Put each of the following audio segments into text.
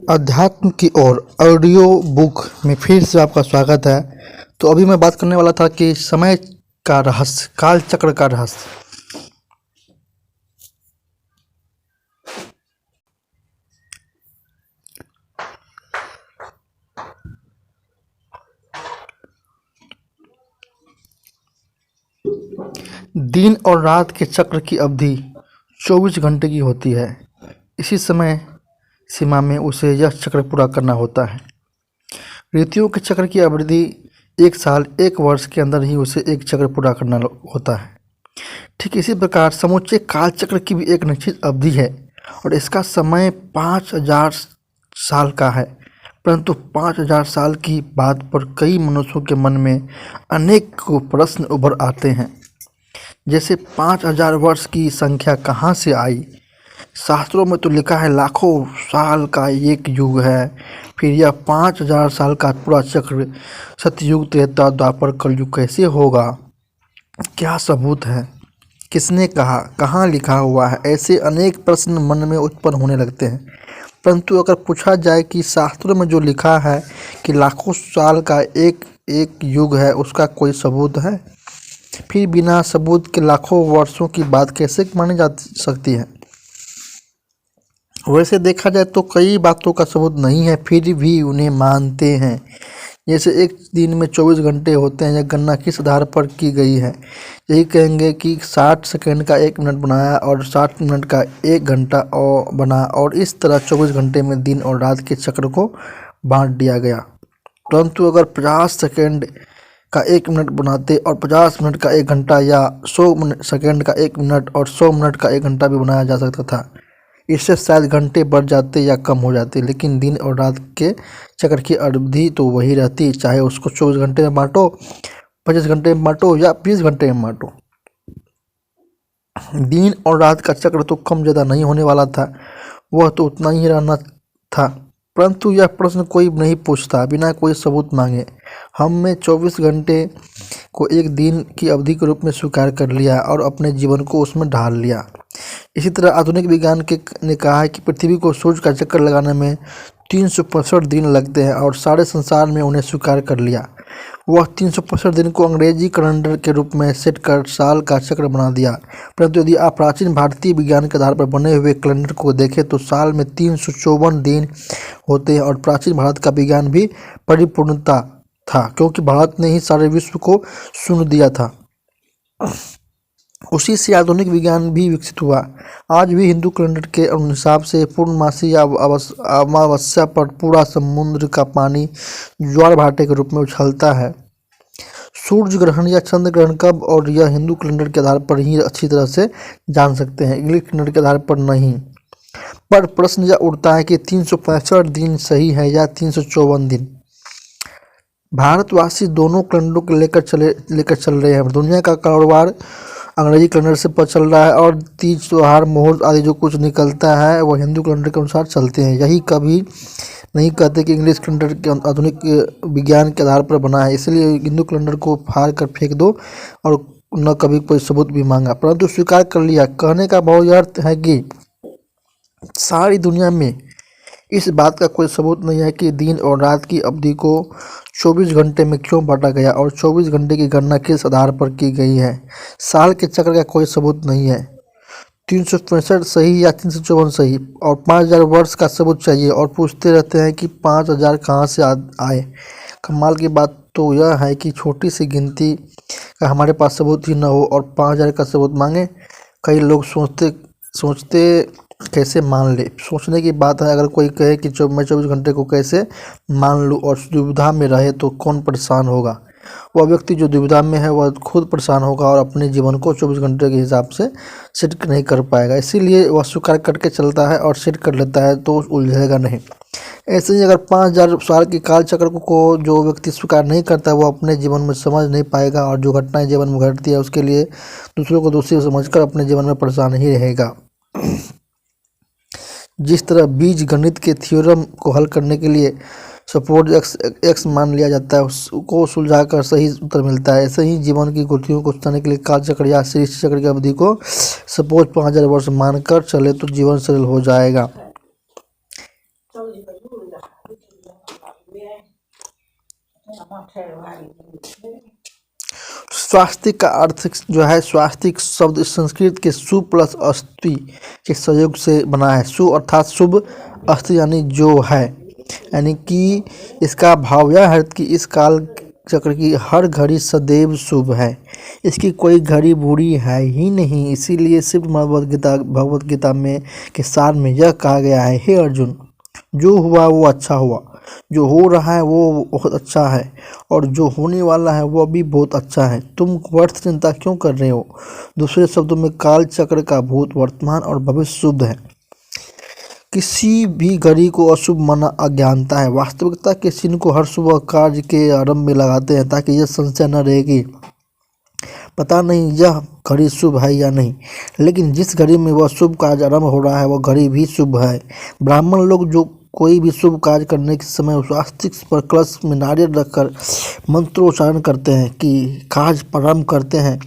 अध्यात्म की ओर audio book में फिर से आपका स्वागत है। तो अभी मैं बात करने वाला था कि समय का रहस्य, काल चक्र का रहस्य। दिन और रात के चक्र की अवधि 24 घंटे की होती है। इसी समय सीमा में उसे यह चक्र पूरा करना होता है। ऋतुओं के चक्र की अवधि 1 साल 1 वर्ष के अंदर ही उसे एक चक्र पूरा करना होता है। ठीक इसी प्रकार समूचे काल चक्र की भी एक निश्चित अवधि है और इसका समय 5000 साल का है। परंतु 5000 साल की बात पर कई मनुष्यों के मन में अनेक प्रश्न उभर आते हैं, जैसे 5000 वर्ष की संख्या कहाँ से आई। शास्त्रों में तो लिखा है लाखों साल का एक युग है। फिर यह 5000 साल का पूरा चक्र सतयुग, त्रेता, द्वापर, कलयुग कैसे होगा? क्या सबूत है? किसने कहा? कहाँ लिखा हुआ है? ऐसे अनेक प्रश्न मन में उत्पन्न होने लगते हैं। परंतु अगर पूछा जाए कि शास्त्रों में जो लिखा है कि लाखों साल का एक एक युग है, उसका कोई सबूत है? फिर बिना सबूत के लाखों वर्षों की बात कैसे मानी जा सकती है? वैसे देखा जाए तो कई बातों का सबूत नहीं है, फिर भी उन्हें मानते हैं। जैसे एक दिन में 24 घंटे होते हैं, यह गणना किस आधार पर की गई है? यही कहेंगे कि 60 सेकंड का 1 मिनट बनाया और 60 मिनट का 1 घंटा और बना, और इस तरह 24 घंटे में दिन और रात के चक्र को बांट दिया गया। परंतु अगर 50 सेकंड का 1 मिनट बनाते और 50 मिनट का 1 घंटा, या 100 सेकंड का 1 मिनट और 100 मिनट का 1 घंटा भी बनाया जा सकता था। इससे शायद घंटे बढ़ जाते या कम हो जाते, लेकिन दिन और रात के चक्र की अवधि तो वही रहती, चाहे उसको 24 घंटे में बांटो, 25 घंटे में बांटो या 20 घंटे में बांटो। दिन और रात का चक्र तो कम ज़्यादा नहीं होने वाला था, वह तो उतना ही रहना था। परंतु यह प्रश्न कोई नहीं पूछता बिना कोई सबूत मांगे। हमने 24 घंटे को एक दिन की अवधि के रूप में स्वीकार कर लिया और अपने जीवन को उसमें ढाल लिया। इसी तरह आधुनिक विज्ञान ने कहा है कि पृथ्वी को सूर्य का चक्कर लगाने में 365 दिन लगते हैं और सारे संसार में उन्हें स्वीकार कर लिया। वह 365 दिन को अंग्रेजी कैलेंडर के रूप में सेट कर साल का चक्र बना दिया। परंतु यदि आप प्राचीन भारतीय विज्ञान के आधार पर बने हुए कैलेंडर को देखें तो साल में 354 दिन होते हैं और प्राचीन भारत का विज्ञान भी परिपूर्णता था, क्योंकि भारत ने ही सारे विश्व को सुन दिया था। उसी से आधुनिक विज्ञान भी विकसित हुआ। आज भी हिंदू कैलेंडर के हिसाब से पूर्णमासी या अमावस्या पर पूरा समुद्र का पानी ज्वार भाटे के रूप में उछलता है। सूर्य ग्रहण या चंद्र ग्रहण कब, और यह हिंदू कैलेंडर के आधार पर ही अच्छी तरह से जान सकते हैं, इंग्लिश कैलेंडर के आधार पर नहीं। पर प्रश्न यह उठता है कि 365 दिन सही है या 354 दिन? भारतवासी दोनों कैलेंडरों को लेकर चल रहे हैं। दुनिया का कारोबार अंग्रेजी कैलेंडर से पर चल रहा है और तीज, त्योहार, मुहूर्त आदि जो कुछ निकलता है वह हिंदू कैलेंडर के अनुसार चलते हैं। यही कभी नहीं कहते कि इंग्लिश कैलेंडर के आधुनिक विज्ञान के आधार पर बना है, इसलिए हिंदू कैलेंडर को फाड़ कर फेंक दो और न कभी कोई सबूत भी मांगा, परंतु स्वीकार कर लिया। कहने का भाव यह अर्थ है कि सारी दुनिया में इस बात का कोई सबूत नहीं है कि दिन और रात की अवधि को 24 घंटे में क्यों बांटा गया और 24 घंटे की गणना किस आधार पर की गई है। साल के चक्र का कोई सबूत नहीं है। 365 सही या 354 सही, और 5000 वर्ष का सबूत चाहिए और पूछते रहते हैं कि 5000 कहाँ से आए। कमाल की बात तो यह है कि छोटी सी गिनती का हमारे पास सबूत ही न हो और 5000 का सबूत मांगे। कई लोग सोचते कैसे मान ले। सोचने की बात है। अगर कोई कहे कि मैं 24 घंटे को कैसे मान लूँ और दुविधा में रहे तो कौन परेशान होगा? वह व्यक्ति जो दुविधा में है वह खुद परेशान होगा और अपने जीवन को 24 घंटे के हिसाब से सेट नहीं कर पाएगा। इसीलिए वह स्वीकार करके चलता है और सेट कर लेता है तो उलझेगा नहीं। ऐसे ही अगर 5000 साल के काल चक्र को जो व्यक्ति स्वीकार नहीं करता है वो अपने जीवन में समझ नहीं पाएगा और जो घटनाएं जीवन में घटती है उसके लिए दूसरों को दोषी समझकर अपने जीवन में परेशान ही रहेगा। जिस तरह बीज गणित के थ्योरम को हल करने के लिए सपोज एक्स मान लिया जाता है, उसको सुलझाकर सही उत्तर मिलता है, ऐसे ही जीवन की गुत्थियों को सुलझाने के लिए काल चक्र या सृष्टि चक्र की अवधि को सपोज 5000 वर्ष मानकर चले तो जीवन सरल हो जाएगा। स्वास्तिक का अर्थ जो है, स्वास्तिक शब्द संस्कृत के सु प्लस अस्थि के सहयोग से बना है। सु अर्थात शुभ, अस्थि यानी जो है, यानी कि इसका भाव यह है कि इस काल चक्र की हर घड़ी सदैव शुभ है, इसकी कोई घड़ी बुरी है ही नहीं। इसीलिए सिर्फ भगवत गीता में के सार में यह कहा गया है, हे अर्जुन, जो हुआ वो अच्छा हुआ, जो हो रहा है वो बहुत अच्छा है, और जो होने वाला है वो भी बहुत अच्छा है। तुम व्यर्थ चिंता क्यों कर रहे हो? दूसरे शब्दों में काल चक्र का भूत, वर्तमान और भविष्य शुद्ध है। किसी भी घड़ी को अशुभ माना अज्ञानता है। वास्तविकता के चिन्ह को हर शुभ कार्य के आरंभ में लगाते हैं, ताकि यह संशय न रहे कि पता नहीं यह घड़ी शुभ है या नहीं। लेकिन जिस घड़ी में वह शुभ कार्य आरंभ हो रहा है वह घड़ी भी शुभ है। ब्राह्मण लोग जो कोई भी शुभ कार्य करने के समय स्वास्तिक पर कलश में नारियल रखकर मंत्रोच्चारण करते हैं कि कार्य प्रारंभ करते हैं।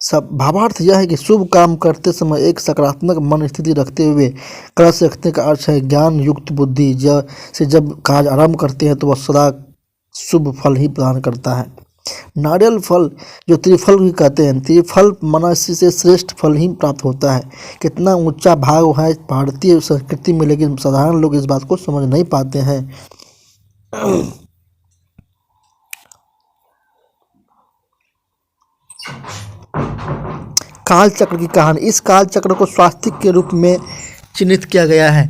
सब भावार्थ यह है कि शुभ काम करते समय एक सकारात्मक मन स्थिति रखते हुए कलश रखने का अर्थ है ज्ञान युक्त बुद्धि। जब कार्य आरंभ करते हैं तो वह सदा शुभ फल ही प्रदान करता है। नारियल फल जो त्रिफल भी कहते हैं, त्रिफल माना से श्रेष्ठ फल ही प्राप्त होता है। कितना ऊंचा भाव है भारतीय संस्कृति में, लेकिन साधारण लोग इस बात को समझ नहीं पाते हैं। काल चक्र की कहानी। इस काल चक्र को स्वास्तिक के रूप में चिन्हित किया गया है,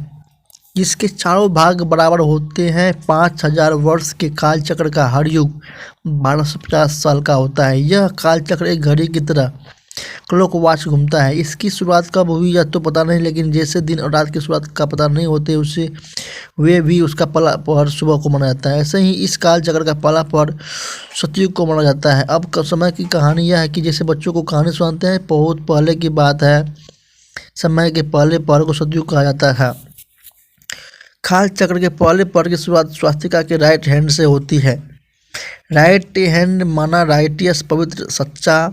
जिसके चारों भाग बराबर होते हैं। 5000 वर्ष के काल चक्र का हर युग 1250 साल का होता है। यह काल चक्र एक घड़ी की तरह क्लॉकवाइज घूमता है। इसकी शुरुआत कब हुई यह तो पता नहीं, लेकिन जैसे दिन और रात की शुरुआत का पता नहीं होते उसे वे भी उसका पहला पहर सुबह को माना जाता है। ऐसे ही इस काल चक्र का पहला पहर सतयुग को माना जाता है। अब समय की कहानी यह है कि जैसे बच्चों को कहानी सुनाते हैं, बहुत पहले की बात है, समय के पहले पहर को सतयुग कहा जाता है। काल चक्र के पहले पहर की शुरुआत स्वास्तिका के राइट हैंड से होती है। राइट हैंड माना राइटियस, पवित्र, सच्चा,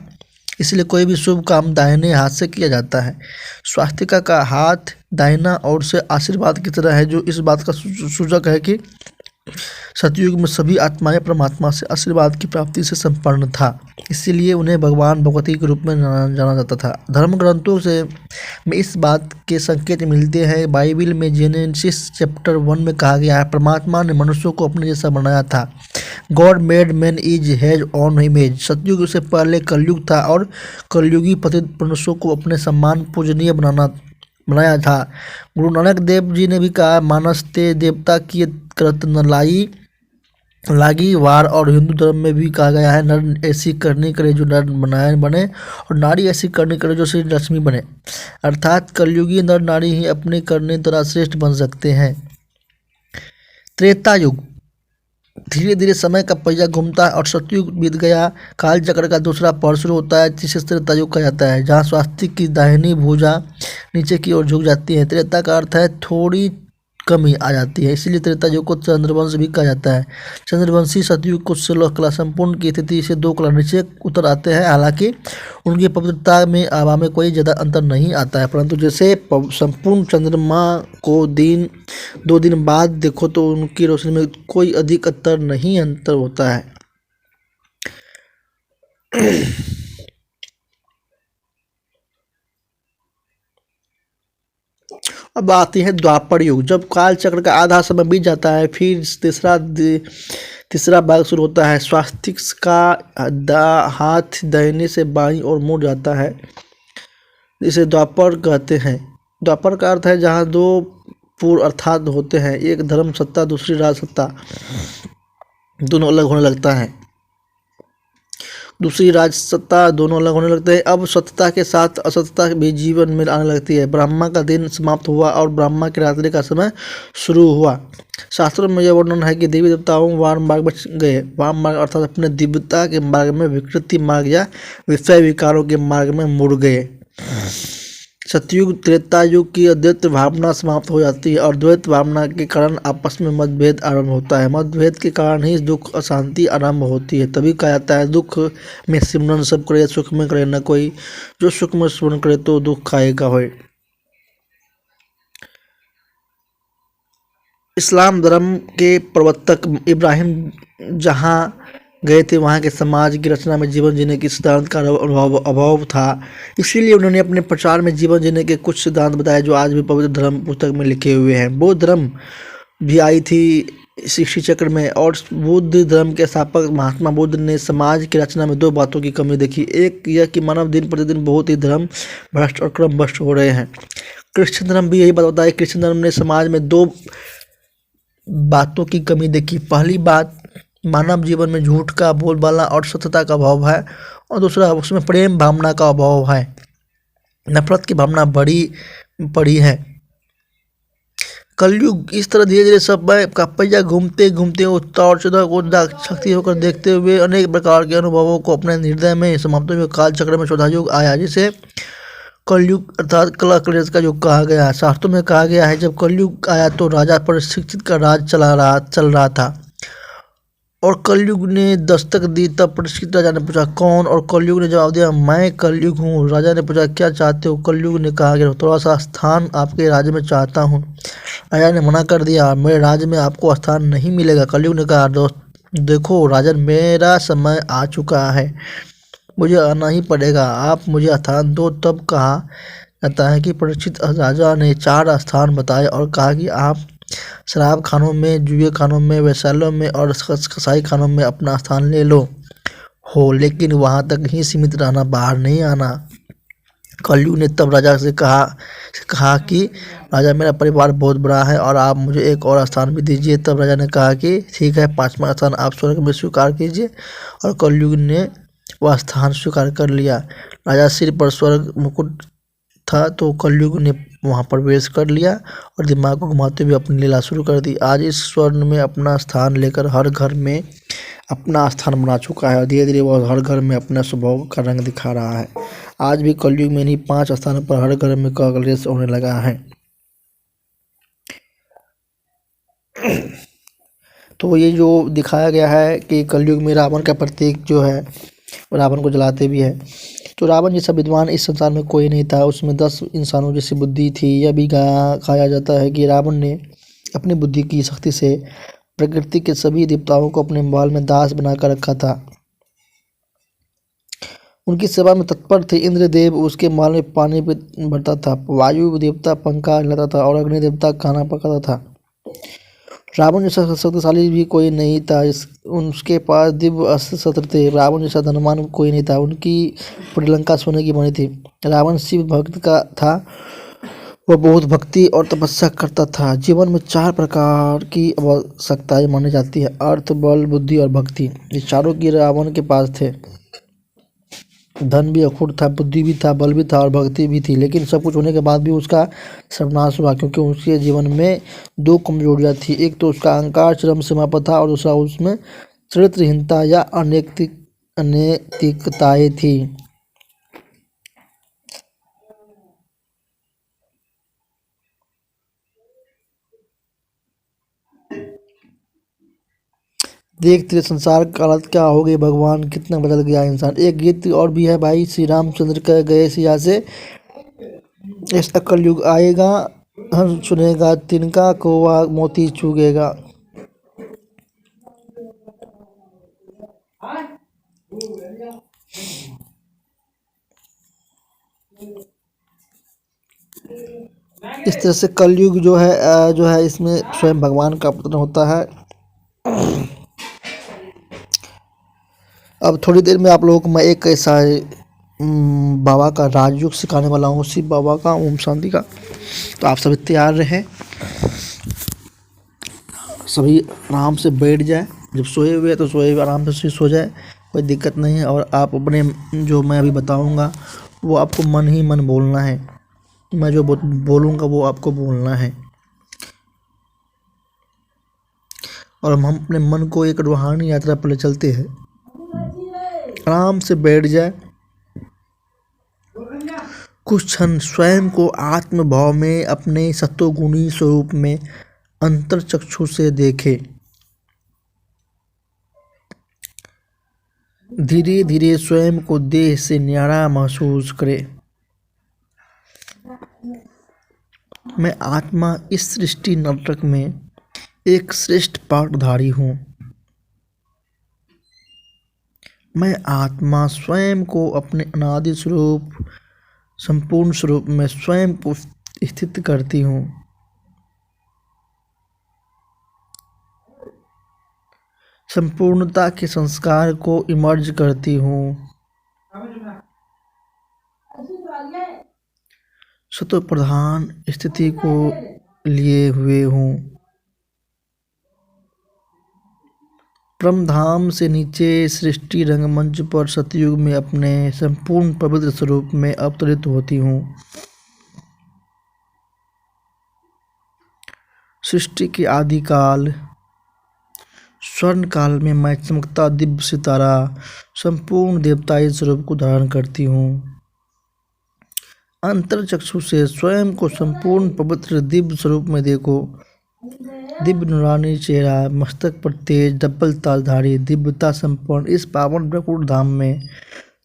इसलिए कोई भी शुभ काम दाहिने हाथ से किया जाता है। स्वास्तिका का हाथ दाहिना ओर से आशीर्वाद की तरह है, जो इस बात का सूचक है कि सतयुग में सभी आत्माएं परमात्मा से आशीर्वाद की प्राप्ति से संपन्न था, इसीलिए उन्हें भगवान भगवती के रूप में जाना जाता था। धर्म ग्रंथों से में इस बात के संकेत मिलते हैं। बाइबिल में जेनेसिस चैप्टर 1 में कहा गया है, परमात्मा ने मनुष्यों को अपने जैसा बनाया था। God made man is has on image. सतयुग से पहले कलयुग था और कलयुगी पतित मनुष्यों को अपने सम्मान पूजनीय बनाया था। गुरु नानक देव जी ने भी कहा, मानस ते देवता की करत न लागी वार। और हिंदू धर्म में भी कहा गया है, नर ऐसी करनी करे जो नर बने और नारी ऐसी करनी करे जो श्री लक्ष्मी बने। अर्थात कलयुगी नर नारी ही अपने करने द्वारा श्रेष्ठ बन सकते हैं। त्रेता युग। धीरे धीरे समय का पहिया घूमता है और सतयुग बीत गया। काल चक्र का दूसरा पहर शुरू होता है, जिसे त्रेता युग कहा जाता है, जहाँ स्वास्तिक की दाहिनी भुजा नीचे की ओर झुक जाती है। त्रेता का अर्थ है थोड़ी कमी आ जाती है, इसलिए त्रेता युग को चंद्रवंश भी कहा जाता है। चंद्रवंशी सतयुग को 16 कला संपूर्ण की स्थिति से 2 कला नीचे उतर आते हैं। हालांकि उनकी पवित्रता में आभा में कोई ज़्यादा अंतर नहीं आता है, परंतु जैसे संपूर्ण चंद्रमा को 2 दिन बाद देखो तो उनकी रोशनी में कोई अधिक अंतर होता है। अब आती है द्वापर युग। जब काल चक्र का आधा समय बीत जाता है, फिर तीसरा भाग शुरू होता है। स्वास्तिक का हाथ दाहिने से बाईं ओर मुड़ जाता है, इसे द्वापर कहते हैं। द्वापर का अर्थ है जहाँ 2 पूर्व अर्थात होते हैं, एक धर्म सत्ता दूसरी राज सत्ता, दोनों अलग होने लगता है। दूसरी राज सत्ता दोनों अलग होने लगते हैं। अब सत्यता के साथ असत्यता भी जीवन में आने लगती है। ब्रह्मा का दिन समाप्त हुआ और ब्रह्मा की रात्रि का समय शुरू हुआ। शास्त्रों में यह वर्णन है कि देवी देवताओं वाम मार्ग बच गए। वाम मार्ग अर्थात अपने दिव्यता के मार्ग में विकृति मार्ग या विषय विकारों के मार्ग में मुड़ गए। सतयुग त्रेता युग की अद्वैत भावना समाप्त हो जाती है और द्वैत भावना के कारण आपस में मतभेद आरंभ होता है। मतभेद के कारण ही दुख अशांति आरंभ होती है। तभी कहा जाता है, दुख में सिमरन सब करे, सुख में करे न कोई, जो सुख में सिमरन करे तो दुख खाएगा होए। इस्लाम धर्म के प्रवर्तक इब्राहिम जहाँ गए थे वहाँ के समाज की रचना में जीवन जीने की सिद्धांत का अभाव था। इसीलिए उन्होंने अपने प्रचार में जीवन जीने के कुछ सिद्धांत बताए जो आज भी पवित्र धर्म पुस्तक में लिखे हुए हैं। बौद्ध धर्म भी आई थी शिक्षी चक्र में, और बुद्ध धर्म के स्थापक महात्मा बुद्ध ने समाज की रचना में दो बातों की कमी देखी। एक यह कि मानव दिन प्रतिदिन बहुत ही धर्म भ्रष्ट और क्रम भ्रष्ट हो रहे हैं। क्रिश्चियन धर्म भी यही बात बताता है। क्रिश्चियन धर्म ने समाज में दो बातों की कमी देखी। पहली बात, मानव जीवन में झूठ का बोलबाला और सत्यता का अभाव है, और दूसरा उसमें प्रेम भावना का अभाव है। नफरत की भावना बड़ी पड़ी है। कलयुग इस तरह धीरे धीरे समय का पहिया घूमते घूमते उत्तर शक्ति होकर देखते हुए अनेक प्रकार के अनुभवों को अपने हृदय में समाप्त हुए काल चक्र में चौथा युग आया, जिसे कलयुग अर्थात कला कलेश का युग कहा गया है। शास्त्रों में कहा गया है जब कलयुग आया तो राजा परीक्षित का राज चल रहा था, और कलयुग ने दस्तक दी। तब परीक्षित राजा ने पूछा कौन, और कलयुग ने जवाब दिया मैं कलयुग हूँ। राजा ने पूछा क्या चाहते हो? कलयुग ने कहा कि थोड़ा सा स्थान आपके राज्य में चाहता हूँ। राजा ने मना कर दिया, मेरे राज्य में आपको स्थान नहीं मिलेगा। कलयुग ने कहा दोस्त देखो राजन, मेरा समय आ चुका है, मुझे आना ही पड़ेगा, आप मुझे स्थान दो। तब कहा जाता है कि परीक्षित राजा ने 4 स्थान बताए और कहा कि आप शराब खानों में, जुए खानों में, वैश्यालयों में और कसाई खानों में अपना स्थान ले लो हो, लेकिन वहाँ तक ही सीमित रहना, बाहर नहीं आना। कलयुग ने तब राजा से कहा कि राजा मेरा परिवार बहुत बड़ा है और आप मुझे एक और स्थान भी दीजिए। तब राजा ने कहा कि ठीक है, 5वां स्थान आप स्वर्ग में स्वीकार कीजिए, और कलयुग ने वह स्थान स्वीकार कर लिया। राजा सिर पर स्वर्ग मुकुट था तो कलयुग ने वहाँ प्रवेश कर लिया और दिमाग को घुमाते हुए अपनी लीला शुरू कर दी। आज इस स्वर्ण में अपना स्थान लेकर हर घर में अपना स्थान बना चुका है, और धीरे धीरे वह हर घर में अपना स्वभाव का रंग दिखा रहा है। आज भी कलयुग में इन्हीं 5 स्थानों पर हर घर में कलेश होने लगा है। तो ये जो दिखाया गया है कि कलयुग में रावण का प्रतीक जो है, रावण को जलाते भी है। तो रावण जैसा विद्वान इस संसार में कोई नहीं था, उसमें 10 इंसानों जैसी बुद्धि थी। यह भी कहा जाता है कि रावण ने अपनी बुद्धि की शक्ति से प्रकृति के सभी देवताओं को अपने महल में दास बनाकर रखा था। उनकी सेवा में तत्पर थे। इंद्र देव उसके महल में पानी भरता था, वायु देवता पंखा हिलाता था और अग्नि देवता खाना पकाता था। रावण जैसा शक्तिशाली भी कोई नहीं था, उसके पास दिव्य अस्त्र शस्त्र थे। रावण जैसा धनवान कोई नहीं था, उनकी पूरी लंका सोने की बनी थी। रावण शिव भक्त का था, वह बहुत भक्ति और तपस्या करता था। जीवन में 4 प्रकार की आवश्यकताएं मानी जाती है, अर्थ, बल, बुद्धि और भक्ति। ये चारों की रावण के पास थे। धन भी अखूट था, बुद्धि भी था, बल भी था और भक्ति भी थी, लेकिन सब कुछ होने के बाद भी उसका सर्वनाश हुआ, क्योंकि उसके जीवन में 2 कमजोरियां थी। एक तो उसका अहंकार चरम सीमा पर था, और दूसरा उसमें चरित्रहीनता या अनैतिकताएं थी। देख तेरे संसार का हालत क्या हो गई, भगवान कितना बदल गया इंसान। एक गीत और भी है भाई, श्री रामचंद्र कह गए सिया से, ऐसा कलयुग आएगा हर सुनेगा तिनका कोवा मोती चुगेगा। इस तरह से कलयुग जो है इसमें स्वयं भगवान का पतन होता है। अब थोड़ी देर में आप लोगों को मैं एक ऐसा बाबा का राजयोग सिखाने वाला हूँ, शिव बाबा का, ओम शांति का। तो आप सभी तैयार रहें, सभी आराम से बैठ जाए। जब सोए हुए तो सोए हुए आराम से सो जाए, कोई दिक्कत नहीं है। और आप अपने जो मैं अभी बताऊँगा वो आपको मन ही मन बोलना है। मैं जो बोलूँगा वो आपको बोलना है, और हम अपने मन को एक रूहानी यात्रा पर ले चलते हैं। आराम से बैठ जाए, कुछ क्षण स्वयं को आत्म भाव में अपने सत्वगुणी स्वरूप में अंतर चक्षु से देखे। धीरे धीरे स्वयं को देह से न्यारा महसूस करे। मैं आत्मा इस सृष्टि नाटक में एक श्रेष्ठ पाठधारी हूँ। मैं आत्मा स्वयं को अपने अनादि स्वरूप संपूर्ण स्वरूप में स्वयं को स्थित करती हूँ। संपूर्णता के संस्कार को इमर्ज करती हूँ। सतो प्रधान स्थिति को लिए हुए हूँ। परमधाम से नीचे सृष्टि रंगमंच पर सतयुग में अपने संपूर्ण पवित्र स्वरूप में अवतरित होती हूँ। सृष्टि के आदिकाल स्वर्ण काल में मैं चमकता दिव्य सितारा संपूर्ण देवताई स्वरूप को धारण करती हूँ। अंतर चक्षु से स्वयं को संपूर्ण पवित्र दिव्य स्वरूप में देखो। दिव्य नूरानी चेहरा, मस्तक पर तेज डबल ताजधारी दिव्यता संपन्न इस पावन ब्रह्मपुर धाम में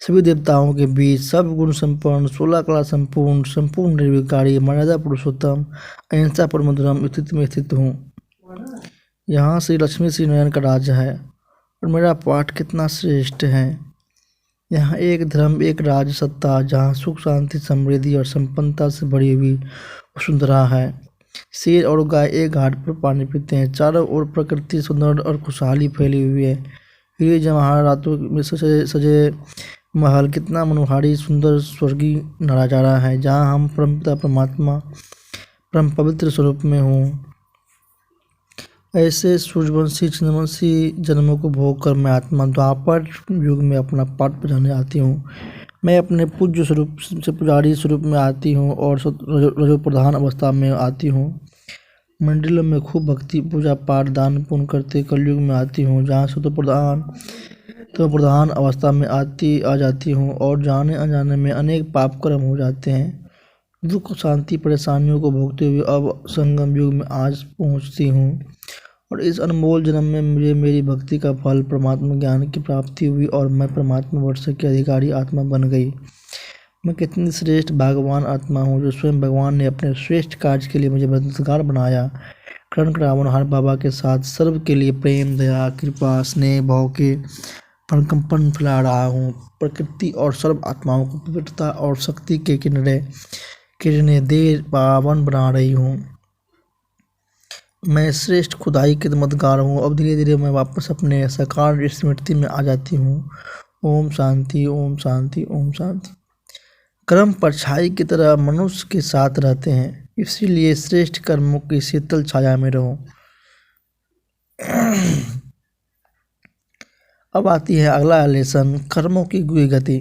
सभी देवताओं के बीच सब गुण संपन्न 16 कला संपूर्ण संपूर्ण निर्विकारी मर्यादा पुरुषोत्तम अहिंसा पर मधुरम स्थिति में स्थित हूँ। यहाँ श्री लक्ष्मी श्री नारायण का राज्य है और मेरा पाठ कितना श्रेष्ठ है। यहाँ एक धर्म एक राज सत्ता जहाँ सुख शांति समृद्धि और संपन्नता से भरी हुई वसुंधरा है। शेर और गाय एक घाट पर पानी पीते हैं। चारों ओर प्रकृति सुंदर और खुशहाली फैली हुई है। हीरे जवाहर रातों में सजे सजे महल कितना मनोहारी सुंदर स्वर्गीय नजारा है जहाँ हम परमपिता परमात्मा परम पवित्र स्वरूप में हूँ। ऐसे सूर्यवंशी चंद्रवंशी जन्मों को भोग कर मैं आत्मा द्वापर युग में अपना पाठ बजाने आती हूँ। मैं अपने पूज्य स्वरूप से पुजारी स्वरूप में आती हूँ और रजो प्रधान अवस्था में आती हूँ। मंडलों में खूब भक्ति पूजा पाठ दान पुण्य करते कलयुग में आती हूँ जहाँ सतो प्रधान अवस्था में आ जाती हूँ और जाने अनजाने में अनेक पाप कर्म हो जाते हैं। दुख शांति परेशानियों को भोगते हुए अब संगम युग में आज पहुँचती हूँ और इस अनमोल जन्म में मुझे मेरी भक्ति का फल परमात्मा ज्ञान की प्राप्ति हुई और मैं परमात्मा वर्ष की अधिकारी आत्मा बन गई। मैं कितनी श्रेष्ठ भागवान आत्मा हूँ जो स्वयं भगवान ने अपने श्रेष्ठ कार्य के लिए मुझे मददगार बनाया। कर्ण रावणहार बाबा के साथ सर्व के लिए प्रेम दया कृपा स्नेह भाव के प्रकंपन फैला रहा हूँ। प्रकृति और सर्व आत्माओं को पवित्रता और शक्ति के किरणें दे पावन बना रही हूँ। मैं श्रेष्ठ खुदाई के मददगार हूँ। अब धीरे धीरे मैं वापस अपने साकार स्मृति में आ जाती हूँ। ओम शांति ओम शांति ओम शांति। कर्म परछाई की तरह मनुष्य के साथ रहते हैं, इसीलिए श्रेष्ठ कर्मों की शीतल छाया में रहो। अब आती है अगला लेसन, कर्मों की गुई गति।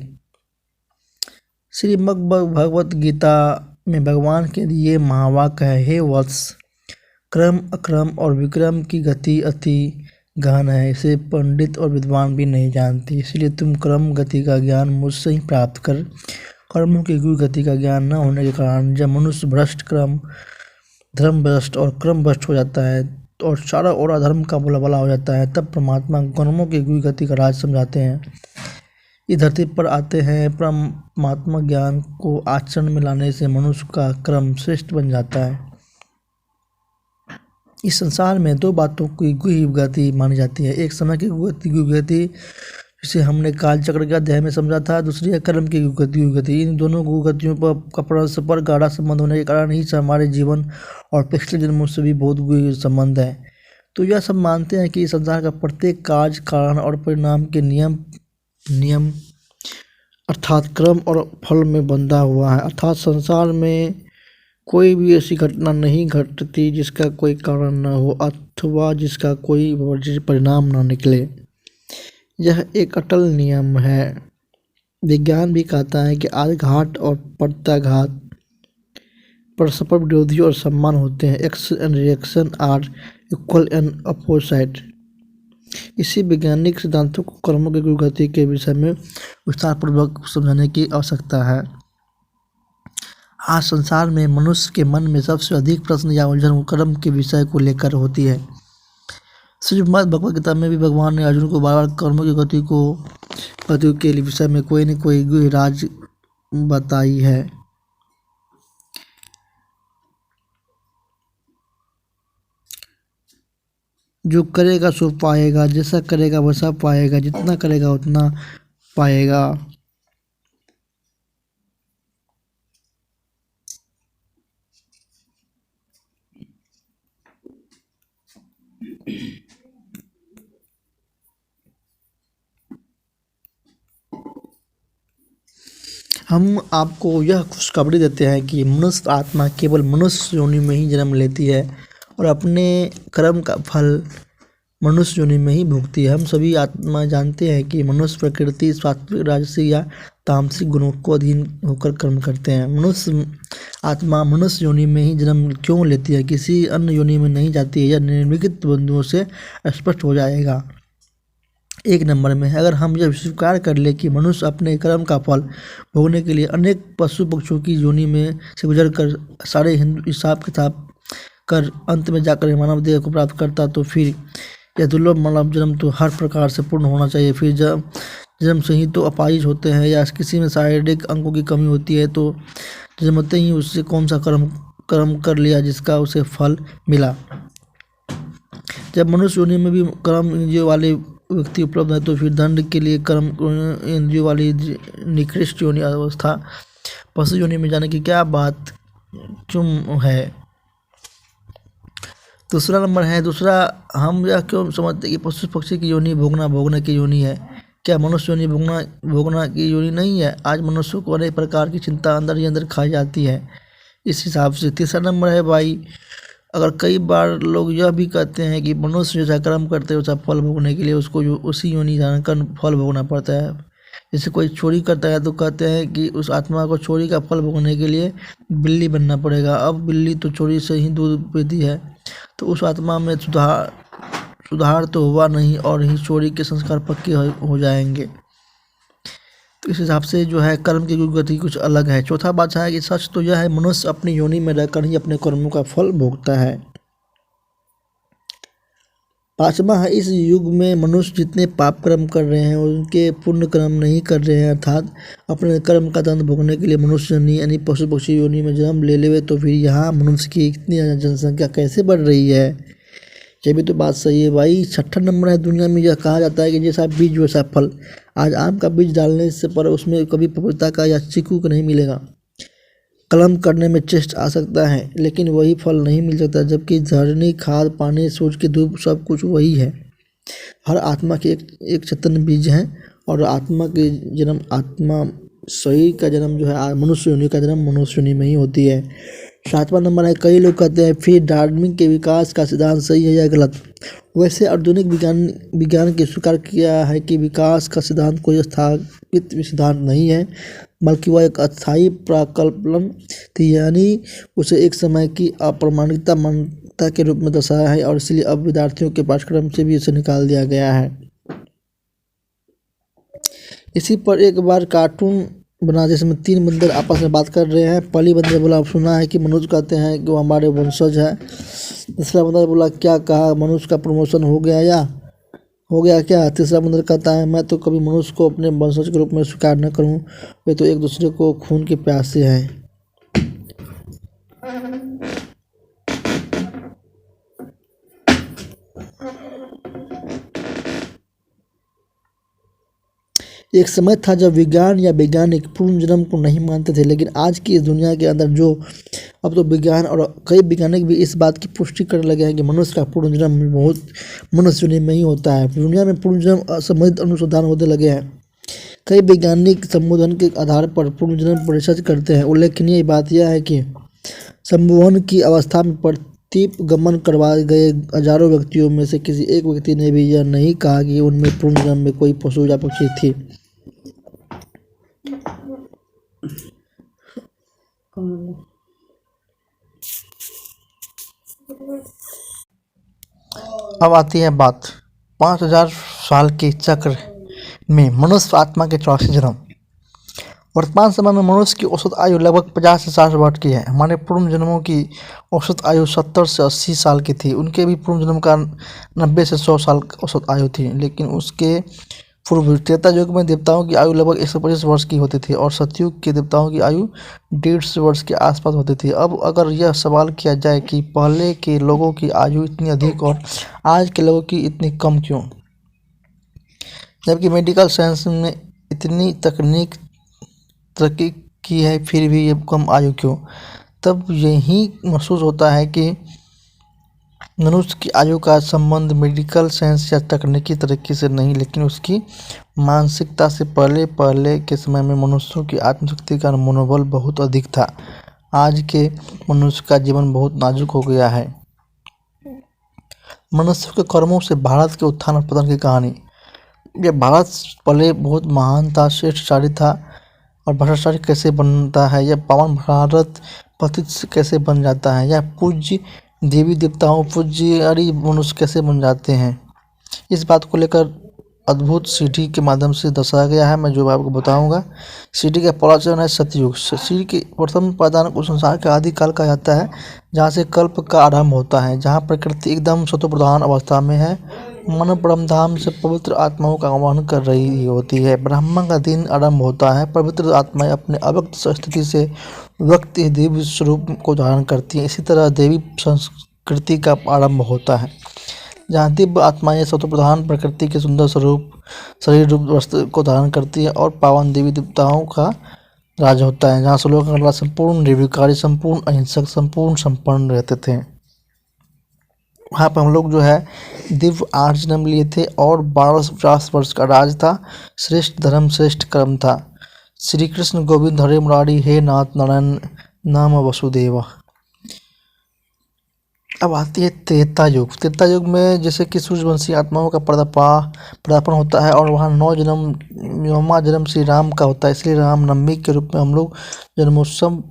श्रीमद् भगवत गीता में भगवान के दिए महावाक्य है, हे वत्स, क्रम अक्रम और विक्रम की गति अति गहन है, इसे पंडित और विद्वान भी नहीं जानते। इसलिए तुम क्रम गति का ज्ञान मुझसे ही प्राप्त कर। कर्मों की गुरु गति का ज्ञान न होने के कारण जब मनुष्य भ्रष्ट धर्म भ्रष्ट और क्रम भ्रष्ट हो जाता है और चारों ओर अधर्म का बोलबाला हो जाता है, तब परमात्मा कर्मों की गुरु गति का राज समझाते हैं। इस धरती पर आते हैं। परमात्मा ज्ञान को आचरण में लाने से मनुष्य का क्रम श्रेष्ठ बन जाता है। इस संसार में दो बातों की गुहि गति मानी जाती है। एक समय की गुहि गति जिसे हमने काल चक्र के अध्याय में समझा था, दूसरी है कर्म की गुहि गति। इन दोनों गुहि गतियों का परस्पर गाढ़ा संबंध होने के कारण ही हमारे जीवन और पिछले जन्मों से भी बहुत गुहि संबंध है। तो यह सब मानते हैं कि इस संसार का प्रत्येक कार्य कारण और परिणाम के नियम अर्थात क्रम और फल में बंधा हुआ है। अर्थात संसार में कोई भी ऐसी घटना नहीं घटती जिसका कोई कारण न हो अथवा जिसका कोई परिणाम न निकले। यह एक अटल नियम है। विज्ञान भी कहता है कि आघात और प्रत्याघात परस्पर विरोधी और समान होते हैं। Action and reaction are equal and opposite. इसी वैज्ञानिक सिद्धांतों को कर्मों की गति के विषय में विस्तारपूर्वक समझाने की आवश्यकता है। आज संसार में मनुष्य के मन में सबसे अधिक प्रश्न या उलझन कर्म के विषय को लेकर होती है। श्रीमद् भगवद गीता में भी भगवान ने अर्जुन को बार बार कर्मों की गति के विषय में कोई न कोई गूढ़ राज बताई है। जो करेगा सो पाएगा, जैसा करेगा वैसा पाएगा, जितना करेगा उतना पाएगा। हम आपको यह खुशखबरी देते हैं कि मनुष्य आत्मा केवल मनुष्य योनि में ही जन्म लेती है और अपने कर्म का फल मनुष्य योनि में ही भुगती है। हम सभी आत्मा जानते हैं कि मनुष्य प्रकृति सात्विक, राजसी या तामसिक गुणों को अधीन होकर कर्म करते हैं। मनुष्य आत्मा मनुष्य योनि में ही जन्म क्यों लेती है, किसी अन्य योनि में नहीं जाती है, यह निम्नलिखित बिंदुओं से स्पष्ट हो जाएगा। 1 नंबर में, अगर हम यह स्वीकार कर ले कि मनुष्य अपने कर्म का फल भोगने के लिए अनेक पशु पक्षियों की योनि में से गुजर कर सारे हिसाब किताब कर अंत में जाकर मानव देह को प्राप्त करता, तो फिर यह दुर्लभ मानव जन्म तो हर प्रकार से पूर्ण होना चाहिए। फिर जब जन्म से ही तो अपाहिज होते हैं या किसी में शारीरिक अंगों की कमी होती है, तो जन्मते ही उससे कौन सा कर्म कर लिया जिसका उसे फल मिला। जब मनुष्य योनि में भी कर्म इंद्रियों वाले व्यक्ति उपलब्ध है, तो फिर दंड के लिए कर्म इंद्रियों वाली निकृष्ट योनि अवस्था पशु योनि में जाने की क्या बात क्यों है। दूसरा नंबर है, हम यह क्यों समझते कि पशु पक्षी की योनि भोगना की योनि है। क्या मनुष्य योनि भोगना की योनि नहीं है। आज मनुष्यों को अनेक प्रकार की चिंता अंदर ही अंदर खाई जाती है इस हिसाब से। तीसरा नंबर है भाई, अगर कई बार लोग यह भी कहते हैं कि मनुष्य जैसा कर्म करते हैं वैसा फल भोगने के लिए उसको उसी योनि जानकर फल भोगना पड़ता है। जैसे कोई चोरी करता है तो कहते हैं कि उस आत्मा को चोरी का फल भोगने के लिए बिल्ली बनना पड़ेगा। अब बिल्ली तो चोरी से ही दूध पीती है, तो उस आत्मा में सुधार तो हुआ नहीं और ही चोरी के संस्कार पक्के हो जाएंगे। तो इस हिसाब से जो है कर्म की गति कुछ अलग है। चौथा बात है कि सच तो यह है, मनुष्य अपनी योनि में रहकर ही अपने कर्मों का फल भोगता है। 5वां है, इस युग में मनुष्य जितने पाप कर्म कर रहे हैं उनके पुण्य कर्म नहीं कर रहे हैं, अर्थात अपने कर्म का दंड भोगने के लिए मनुष्य यानी पशु पक्षी योनि में जन्म ले लेवे, तो फिर यहाँ मनुष्य की इतनी जनसंख्या कैसे बढ़ रही है। ये भी तो बात सही है भाई। 6ठा नंबर है, दुनिया में यह कहा जाता है कि जैसा बीज वैसा फल। आज आम का बीज डालने से पर उसमें कभी पपीता का या चीकू का नहीं मिलेगा। कलम करने में चेस्ट आ सकता है लेकिन वही फल नहीं मिल सकता, जबकि धरनी, खाद, पानी, सूरज की धूप सब कुछ वही है। हर आत्मा के एक चैतन्य बीज है और आत्मा शरीर का जन्म जो है मनुष्य योनि का जन्म मनुष्य योनि में ही होती है। 7वां नंबर है, कई लोग कहते हैं फिर डार्विन के विकास का सिद्धांत सही है या गलत। वैसे आधुनिक विज्ञान के स्वीकार किया है कि विकास का सिद्धांत कोई स्थापित सिद्धांत नहीं है, बल्कि वह एक अस्थायी प्राकल्पन थी, यानी उसे एक समय की अप्रमाणिकता मान्यता के रूप में दर्शाया है और इसलिए अब विद्यार्थियों के पाठ्यक्रम से भी इसे निकाल दिया गया है। इसी पर एक बार कार्टून बना जिसमें 3 बंदर आपस में बात कर रहे हैं। पहली बंदर बोला, सुना है कि मनुष्य कहते हैं कि वो हमारे वंशज है। दूसरा बंदर बोला, क्या कहा, मनुष्य का प्रमोशन हो गया क्या। तीसरा बंदर कहता है, मैं तो कभी मनुष्य को अपने वंशज के रूप में स्वीकार न करूं, वे तो एक दूसरे को खून के प्यासे हैं। एक समय था जब विज्ञान या वैज्ञानिक पूर्ण जन्म को नहीं मानते थे, लेकिन आज की इस दुनिया के अंदर अब तो विज्ञान और कई वैज्ञानिक भी इस बात की पुष्टि करने लगे हैं कि मनुष्य का पूर्ण जन्म बहुत मनुष्य योनि में ही होता है। दुनिया में पूर्ण जन्म संबंधित अनुसंधान होने लगे हैं। कई वैज्ञानिक संबोधन के आधार पर पूर्ण जन्म पर रिसर्च करते हैं। उल्लेखनीय बात यह है कि संमोहन की अवस्था में प्रतीप गमन करवाए गए हजारों व्यक्तियों में से किसी एक व्यक्ति ने भी यह नहीं कहा कि उनमें पूर्ण जन्म में कोई पशु या पक्षी थी। अब आती है बात 5000 साल के चक्र में मनुष्य आत्मा के 84 जन्म। वर्तमान समय में मनुष्य की औसत आयु लगभग 50 से 60 वर्ष की है। हमारे पूर्व जन्मों की औसत आयु 70 से 80 साल की थी। उनके भी पूर्व जन्म का 90 से 100 साल औसत आयु थी, लेकिन उसके पूर्व त्रेता युग में देवताओं की आयु लगभग 125 वर्ष की होती थी और सतयुग के देवताओं की आयु 150 वर्ष के आसपास होती थी। अब अगर यह सवाल किया जाए कि पहले के लोगों की आयु इतनी अधिक और आज के लोगों की इतनी कम क्यों, जबकि मेडिकल साइंस में इतनी तकनीक तरक्की की है फिर भी ये कम आयु क्यों, तब यही महसूस होता है कि मनुष्य की आयु का संबंध मेडिकल साइंस या तकनीकी तरक्की से नहीं, लेकिन उसकी मानसिकता से। पहले के समय में मनुष्यों की आत्मशक्ति का मनोबल बहुत अधिक था। आज के मनुष्य का जीवन बहुत नाजुक हो गया है। मनुष्य के कर्मों से भारत के उत्थान और पतन की कहानी। यह भारत पहले बहुत महान था, श्रेष्ठशाली था, और भाषाशाली कैसे बनता है, यह पावन भारत पतित कैसे बन जाता है, यह पूज्य देवी देवताओं पूज्य मनुष्य कैसे बन जाते हैं, इस बात को लेकर अद्भुत सीढ़ी के माध्यम से दर्शाया गया है। मैं जो आपको बताऊंगा, सीढ़ी का पहला चरण है सतयुग। सीढ़ी के प्रथम पादान को संसार का आदिकाल कहा जाता है, जहाँ से कल्प का आरंभ होता है, जहाँ प्रकृति एकदम सत्वप्रधान अवस्था में है। मानव परमधाम से पवित्र आत्माओं का आह्वान कर रही होती है। ब्रह्मा का दिन आरंभ होता है। पवित्र आत्माएं अपने अव्यक्त स्थिति से व्यक्त देवी स्वरूप को धारण करती हैं। इसी तरह देवी संस्कृति का आरंभ होता है, जहाँ दिव्य आत्माएं सत्वप्रधान प्रकृति के सुंदर स्वरूप शरीर रूप वस्त्र को धारण करती है और पावन देवी देवताओं का राज होता है, जहाँ श्लोक संपूर्ण निर्विकारी, संपूर्ण अहिंसक, संपूर्ण संपन्न रहते थे। वहाँ पर हम लोग जो है दिव्य 8 जन्म लिए थे और 1250 वर्ष का राज था। श्रेष्ठ धर्म श्रेष्ठ कर्म था। श्री कृष्ण गोविंद हरे मुरारी, हे नाथ नारायण नाम वसुदेव। अब आती है त्रेता युग। त्रेता युग में जैसे कि सूर्यवंशी आत्माओं का पदार्पण होता है और वहाँ 9वां जन्म श्री राम का होता है, इसलिए रामनवमी के रूप में हम लोग जन्मोत्सव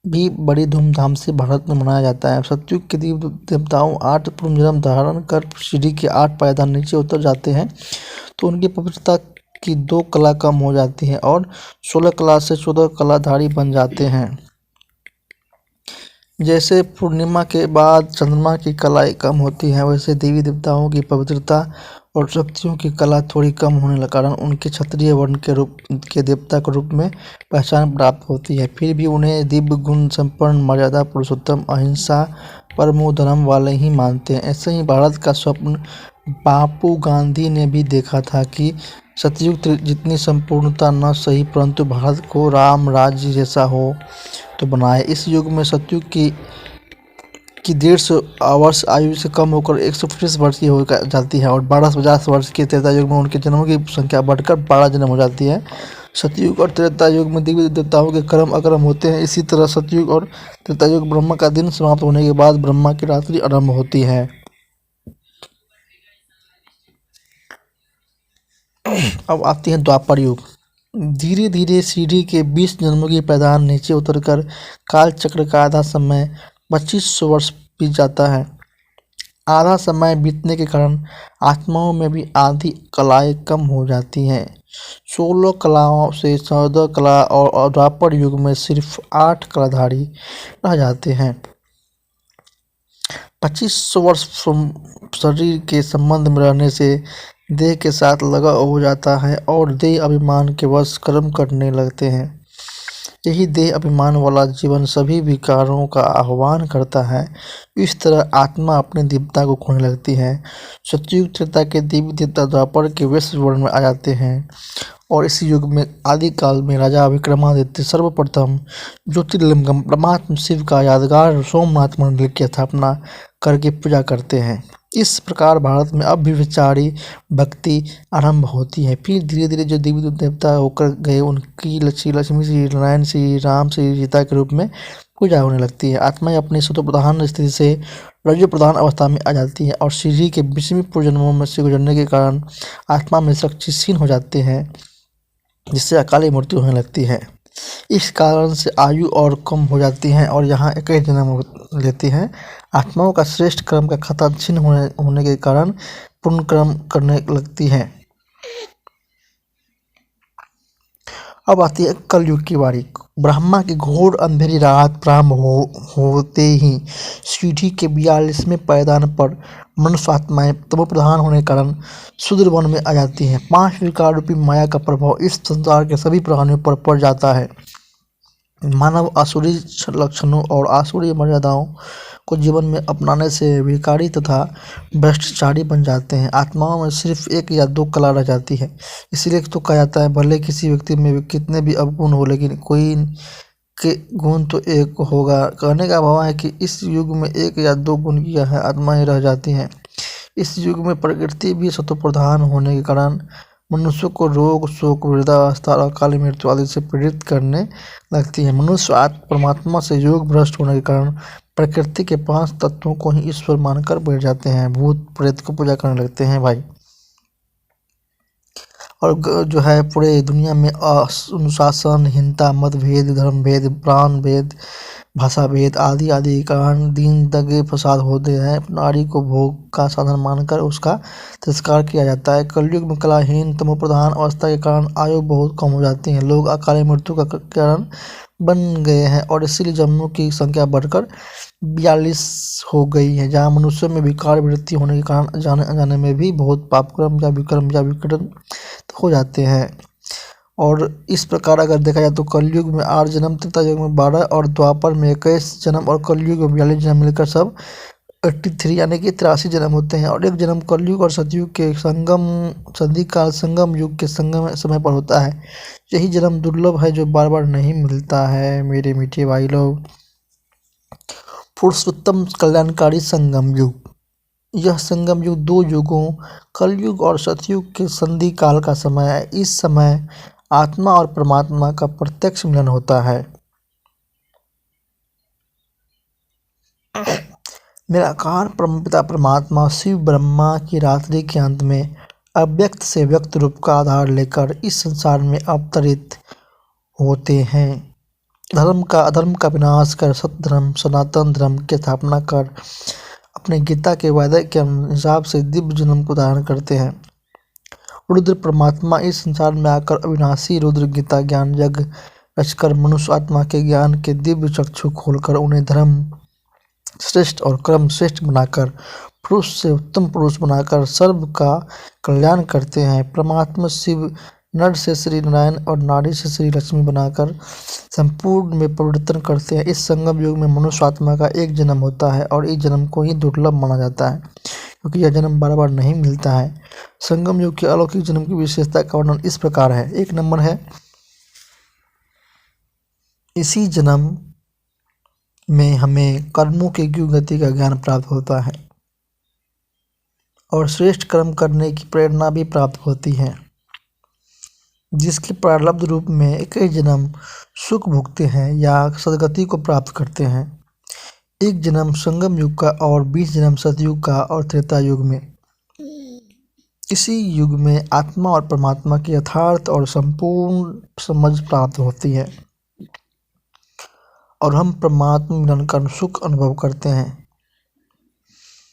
भी बड़ी धूमधाम से भारत में मनाया जाता है। सतयुग के देवताओं 8 पूर्व जन्म धारण कर सीढ़ी के 8 पायदान नीचे उतर जाते हैं तो उनकी पवित्रता की 2 कला कम हो जाती है और 16 कला से 14 कलाधारी बन जाते हैं। जैसे पूर्णिमा के बाद चंद्रमा की कलाएं कम होती हैं, वैसे देवी देवताओं की पवित्रता और शक्तियों की कला थोड़ी कम होने के कारण उनके क्षत्रिय वर्ण के देवता के रूप में पहचान प्राप्त होती है। फिर भी उन्हें दिव्य गुण संपन्न, मर्यादा पुरुषोत्तम, अहिंसा, परमो धर्म वाले ही मानते हैं। ऐसे ही भारत का स्वप्न बापू गांधी ने भी देखा था कि सतयुग जितनी संपूर्णता न सही, परंतु भारत को राम राज्य जैसा हो तो बनाए। इस युग में सतयुग की 150 वर्ष आयु से कम होकर 125 वर्ष की हो जाती है और 1250 वर्ष के त्रेता युग में उनके जन्मों की संख्या बढ़कर 12 जन्म हो जाती है। सतयुग और त्रेता युग में दिव्य देवताओं के कर्म अकर्म होते हैं। इसी तरह सतयुग और त्रेता युग ब्रह्मा का दिन समाप्त होने के बाद ब्रह्मा की रात्रि आरंभ होती है। अब आती है द्वापर युग। धीरे धीरे सीढ़ी के 20 जन्मों की पैदान नीचे उतरकर काल चक्र का आधा समय 2500 वर्ष बीत जाता है। आधा समय बीतने के कारण आत्माओं में भी आधी कलाएं कम हो जाती हैं। 16 कलाओं से 14 कला और द्वापर युग में सिर्फ 8 कलाधारी रह जाते हैं। 2500 वर्ष शरीर के संबंध में रहने से देह के साथ लगा हो जाता है और देह अभिमान के वश कर्म करने लगते हैं। यही देह अभिमान वाला जीवन सभी विकारों का आह्वान करता है। इस तरह आत्मा अपने दिव्यता को खोने लगती है। सतयुग त्रेता के देवी देवता द्वापर के वैश्य वर्ण में आ जाते हैं और इस युग में आदिकाल में राजा विक्रमादित्य सर्वप्रथम ज्योतिर्लिंगम परमात्मा शिव का यादगार सोमनाथ मंदिर की स्थापना करके पूजा करते हैं। इस प्रकार भारत में अब विचारी भक्ति आरंभ होती है। फिर धीरे धीरे जो देवी देवता होकर गए उनकी लक्ष्मी, श्री नारायण, श्री राम, श्री सीता के रूप में पूजा होने लगती है। आत्माएं अपनी सत्वप्रधान स्थिति से रजो प्रधान अवस्था में आ जाती है और सीढ़ी के 20वें पूर्वजन्मों में से गुजरने के कारण आत्मा में शक्ति क्षीण हो जाते हैं, जिससे अकाली मृत्यु होने लगती है। इस कारण से आयु और कम हो जाती है और यहाँ 21 जन्म लेती हैं। आत्माओं का श्रेष्ठ कर्म का खाता छिन्न होने के कारण पुण्य कर्म करने लगती हैं। अब आती है कलयुग की बारी। ब्रह्मा की घोर अंधेरी रात प्रारंभ होते ही सीढ़ी के 42वें पायदान पर मनुष्य आत्माएं तमो प्रधान होने के कारण शूद्र वन में आ जाती हैं। 5 विकार रूपी माया का प्रभाव इस संसार के सभी प्राणियों पर पड़ जाता है। मानव आसुरी लक्षणों और आसुरी मर्यादाओं को जीवन में अपनाने से विकारी तथा भ्रष्टाचारी बन जाते हैं। आत्माओं में सिर्फ एक या दो कला रह जाती है। इसीलिए तो कहा जाता है, भले किसी व्यक्ति में कितने भी अवगुण हो, लेकिन कोई के गुण तो एक होगा। कहने का भाव है कि इस युग में एक या दो गुण की है आत्माएं रह जाती हैं। इस युग में प्रकृति भी सत्वप्रधान होने के कारण मनुष्य को रोग, शोक, वृद्धावस्था और अकाल मृत्यु आदि से पीड़ित करने लगती है। मनुष्य आत्म परमात्मा से योग भ्रष्ट होने के कारण प्रकृति के 5 तत्वों को ही ईश्वर मानकर बैठ जाते हैं। भूत प्रेत को पूजा करने लगते हैं भाई। और जो है पूरे दुनिया में अनुशासनहीनता, मतभेद, धर्मभेद, प्राण भेद, भाषा भेद आदि आदि के कारण दीन दगे फसाद होते हैं। नारी को भोग का साधन मानकर उसका तिरस्कार किया जाता है। कलयुग में कलाहीन तमोप्रधान अवस्था के कारण आयु बहुत कम हो जाती है। लोग अकाल मृत्यु का कारण बन गए हैं और इसीलिए जन्मों की संख्या बढ़कर 42 हो गई है। जहाँ मनुष्यों में विकार वृत्ति होने के कारण जाने अनजाने में भी बहुत पापकर्म या विक्रम या विकटन हो जाते हैं। और इस प्रकार अगर देखा जाए तो कलयुग में 8 जन्म, त्रेता युग में 12 और द्वापर में 21 जन्म और कलयुग में 42 जन्म मिलकर सब 83 यानी कि 83 जन्म होते हैं। और एक जन्म कलयुग और सतयुग के संधि काल संगम युग के संगम समय पर होता है। यही जन्म दुर्लभ है जो बार बार नहीं मिलता है मेरे मीठे भाई लोग। पुरुषोत्तम कल्याणकारी संगम युग। यह संगम युग 2 युगों कलयुग और सतयुग के संधि काल का समय है। इस समय आत्मा और परमात्मा का प्रत्यक्ष मिलन होता है। निराकार परमपिता परमात्मा शिव ब्रह्मा की रात्रि के अंत में अव्यक्त से व्यक्त रूप का आधार लेकर इस संसार में अवतरित होते हैं। धर्म का अधर्म का विनाश कर सत्य धर्म सनातन धर्म की स्थापना कर अपने गीता के वायदे के हिसाब से दिव्य जन्म को धारण करते हैं। रुद्र परमात्मा इस संसार में आकर अविनाशी रुद्र गीता ज्ञान यज्ञ रचकर मनुष्य आत्मा के ज्ञान के दिव्य चक्षु खोलकर उन्हें धर्म श्रेष्ठ और कर्म श्रेष्ठ बनाकर पुरुष से उत्तम पुरुष बनाकर सर्व का कल्याण करते हैं। परमात्मा शिव नर से श्री नारायण और नारी से श्री लक्ष्मी बनाकर संपूर्ण में परिवर्तन करते हैं। इस संगम युग में मनुष्य आत्मा का एक जन्म होता है और इस जन्म को ही दुर्लभ माना जाता है क्योंकि यह जन्म बार बार नहीं मिलता है। संगम युग के अलौकिक जन्म की विशेषता का वर्णन इस प्रकार है। 1 नंबर है, इसी जन्म में हमें कर्मों की गति का ज्ञान प्राप्त होता है और श्रेष्ठ कर्म करने की प्रेरणा भी प्राप्त होती है, जिसके प्रारब्ध रूप में कई जन्म सुख भोगते हैं या सदगति को प्राप्त करते हैं। 1 जन्म संगम युग का और 20 जन्म सतयुग का और त्रेता युग में। इसी युग में आत्मा और परमात्मा की यथार्थ और संपूर्ण समझ प्राप्त होती है और हम परमात्मा मिलन का सुख अनुभव करते हैं,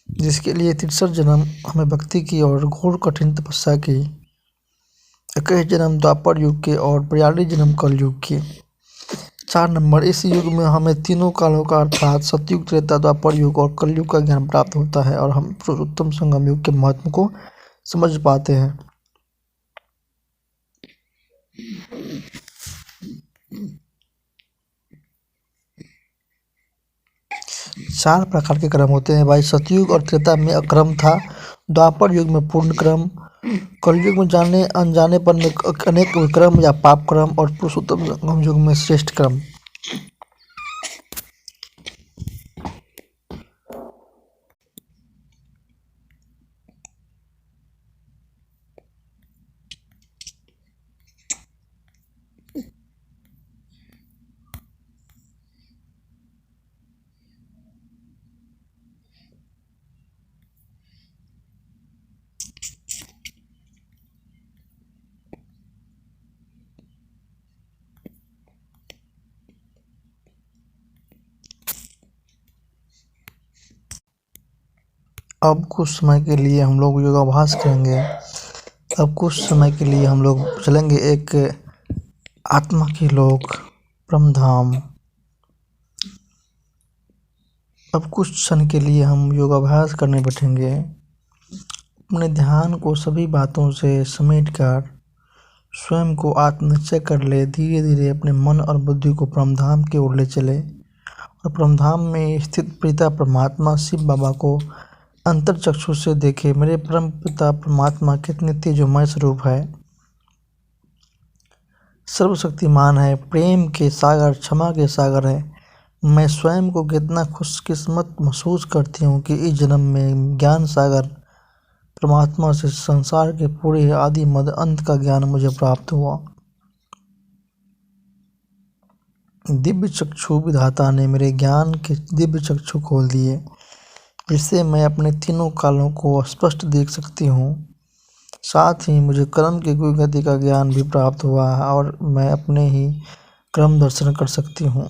जिसके लिए 63 जन्म हमें भक्ति की और घोर कठिन तपस्या की, 21 जन्म द्वापर युग के और 42 जन्म कल युग के। 4 नंबर, इस युग में हमें तीनों कालों का अर्थात सतयुग, त्रेता, द्वापर युग और कलयुग का ज्ञान प्राप्त होता है और हम पुरुषोत्तम संगम युग के महत्व को समझ पाते हैं। 4 प्रकार के कर्म होते हैं भाई। सतयुग और त्रेता में अक्रम था, द्वापर युग में पूर्ण क्रम, कलयुग में जाने अनजाने पर में अनेक विक्रम या पाप क्रम और पुरुषोत्तम संगम युग में श्रेष्ठ क्रम। अब कुछ समय के लिए हम लोग योगाभ्यास करेंगे। अब कुछ समय के लिए हम लोग चलेंगे एक आत्मा के लोग परमधाम। अब कुछ क्षण के लिए हम योगाभ्यास करने बैठेंगे। अपने ध्यान को सभी बातों से समेटकर स्वयं को आत्मनिश्चय कर ले। धीरे धीरे अपने मन और बुद्धि को परमधाम की ओर ले चले और परमधाम में स्थित पिता परमात्मा शिव बाबा को अंतर चक्षु से देखे। मेरे परम पिता परमात्मा कितने तेजोमय स्वरूप है, सर्वशक्तिमान है, प्रेम के सागर, क्षमा के सागर है। मैं स्वयं को कितना खुशकिस्मत महसूस करती हूँ कि इस जन्म में ज्ञान सागर परमात्मा से संसार के पूरे आदि मध्य अंत का ज्ञान मुझे प्राप्त हुआ। दिव्य चक्षु विधाता ने मेरे ज्ञान के दिव्य चक्षु खोल दिए, जिससे मैं अपने तीनों कालों को स्पष्ट देख सकती हूँ। साथ ही मुझे कर्म की कोई गति का ज्ञान भी प्राप्त हुआ है और मैं अपने ही क्रम दर्शन कर सकती हूँ।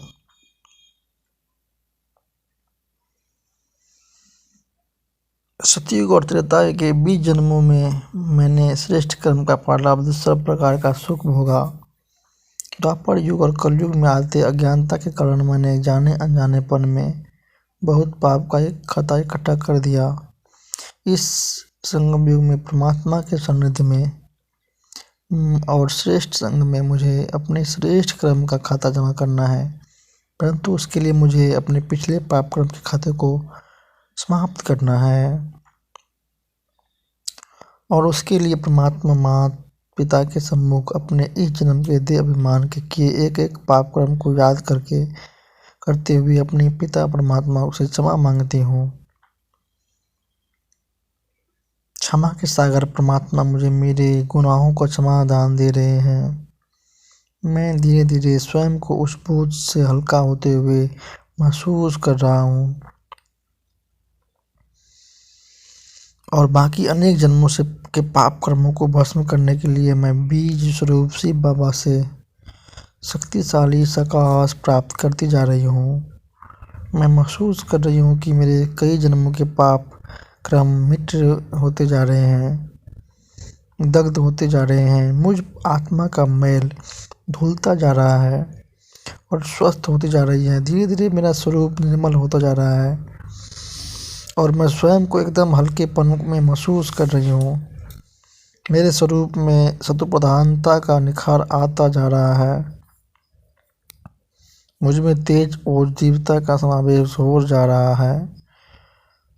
सतयुग और त्रेता के 20 जन्मों में मैंने श्रेष्ठ कर्म का फलाभ सब प्रकार का सुख भोगा। द्वापर युग और कलयुग में आते अज्ञानता के कारण मैंने जाने अनजानेपन में बहुत पाप का एक खता इकट्ठा कर दिया। इस संगम युग में परमात्मा के सानिध्य में और श्रेष्ठ संग में मुझे अपने श्रेष्ठ कर्म का खाता जमा करना है, परंतु उसके लिए मुझे अपने पिछले पाप कर्म के खाते को समाप्त करना है और उसके लिए परमात्मा माता पिता के सम्मुख अपने इस जन्म के देह अभिमान के किए एक एक पाप कर्म को याद करते हुए अपने पिता परमात्मा से क्षमा मांगती हूँ। क्षमा के सागर परमात्मा मुझे मेरे गुनाहों का क्षमा दान दे रहे हैं। मैं धीरे धीरे स्वयं को उस बोझ से हल्का होते हुए महसूस कर रहा हूँ और बाकी अनेक जन्मों से के पाप कर्मों को भस्म करने के लिए मैं बीज स्वरूप शिव बाबा से शक्तिशाली सकाश प्राप्त करती जा रही हूँ। मैं महसूस कर रही हूँ कि मेरे कई जन्मों के पाप क्रम मिट होते जा रहे हैं, दग्ध होते जा रहे हैं। मुझ आत्मा का मैल धुलता जा रहा है और स्वस्थ होती जा रही है। धीरे धीरे मेरा स्वरूप निर्मल होता जा रहा है और मैं स्वयं को एकदम हल्केपन में महसूस कर रही हूँ। मेरे स्वरूप में सत्वप्रधानता का निखार आता जा रहा है। मुझ में तेज और जीवता का समावेश हो जा रहा है।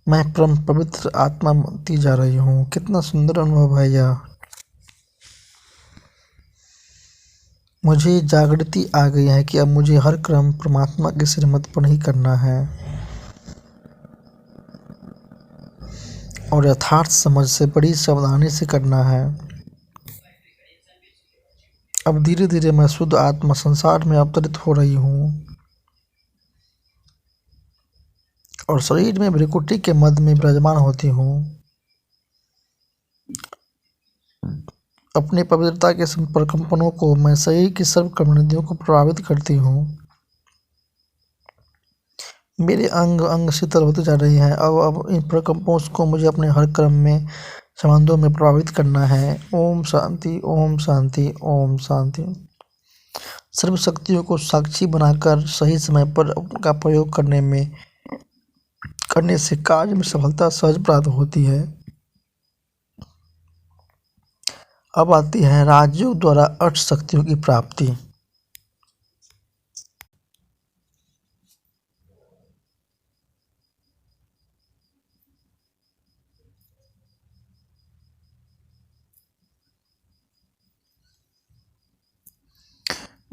मैं परम पवित्र आत्मा बनती जा रही हूँ। कितना सुंदर अनुभव है यह। मुझे जागृति आ गई है कि अब मुझे हर कर्म परमात्मा के श्रीमत पर ही करना है और यथार्थ समझ से बड़ी सावधानी से करना है। अब धीरे धीरे मैं शुद्ध आत्मा संसार में अवतरित हो रही हूँ और शरीर में भ्रिकुटी के मध्य में विराजमान होती हूँ। अपनी पवित्रता के प्रकंपनों को मैं शरीर की सर्व कर्मनिधियों को प्रभावित करती हूँ। मेरे अंग अंग शीतल होते जा रहे हैं। अब इन प्रकंपों को मुझे अपने हर कर्म में संबंधों में प्रभावित करना है। ओम शांति, ओम शांति, ओम शांति। सर्व शक्तियों को साक्षी बनाकर सही समय पर उनका प्रयोग करने से कार्य में सफलता सहज प्राप्त होती है। अब आती है राजयोग द्वारा अष्ट शक्तियों की प्राप्ति।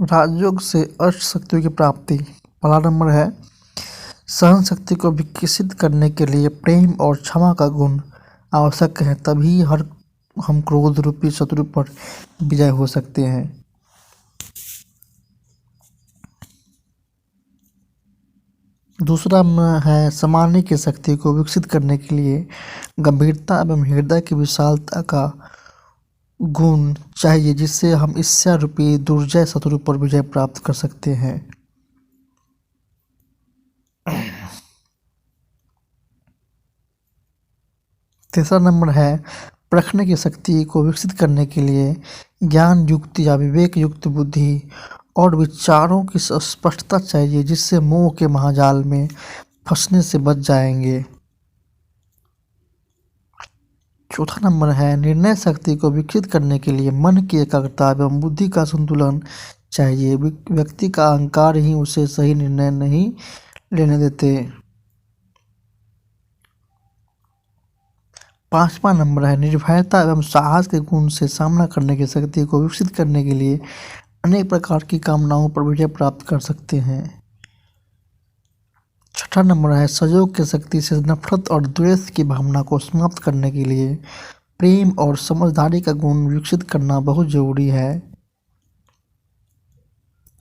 राजयोग से अष्ट शक्तियों की प्राप्ति। पहला नंबर है सहन शक्ति को विकसित करने के लिए प्रेम और क्षमा का गुण आवश्यक है, तभी हम क्रोध रूपी शत्रु पर विजय हो सकते हैं। दूसरा है सामान्य की शक्ति को विकसित करने के लिए गंभीरता एवं हृदय की विशालता का गुण चाहिए, जिससे हम ईर्ष्या रूपी दुर्जय शत्रु पर विजय प्राप्त कर सकते हैं। तीसरा नंबर है परखने की शक्ति को विकसित करने के लिए ज्ञान युक्त या विवेक युक्त बुद्धि और विचारों की स्पष्टता चाहिए, जिससे मोह के महाजाल में फंसने से बच जाएंगे। चौथा नंबर है, निर्णय शक्ति को विकसित करने के लिए मन की एकाग्रता एवं बुद्धि का संतुलन चाहिए। व्यक्ति का अहंकार ही उसे सही निर्णय नहीं लेने देते। पांचवा नंबर है, निर्भयता एवं साहस के गुण से सामना करने की शक्ति को विकसित करने के लिए अनेक प्रकार की कामनाओं पर विजय प्राप्त कर सकते हैं। छठा नंबर है, सहयोग की शक्ति से नफरत और द्वेष की भावना को समाप्त करने के लिए प्रेम और समझदारी का गुण विकसित करना बहुत जरूरी है।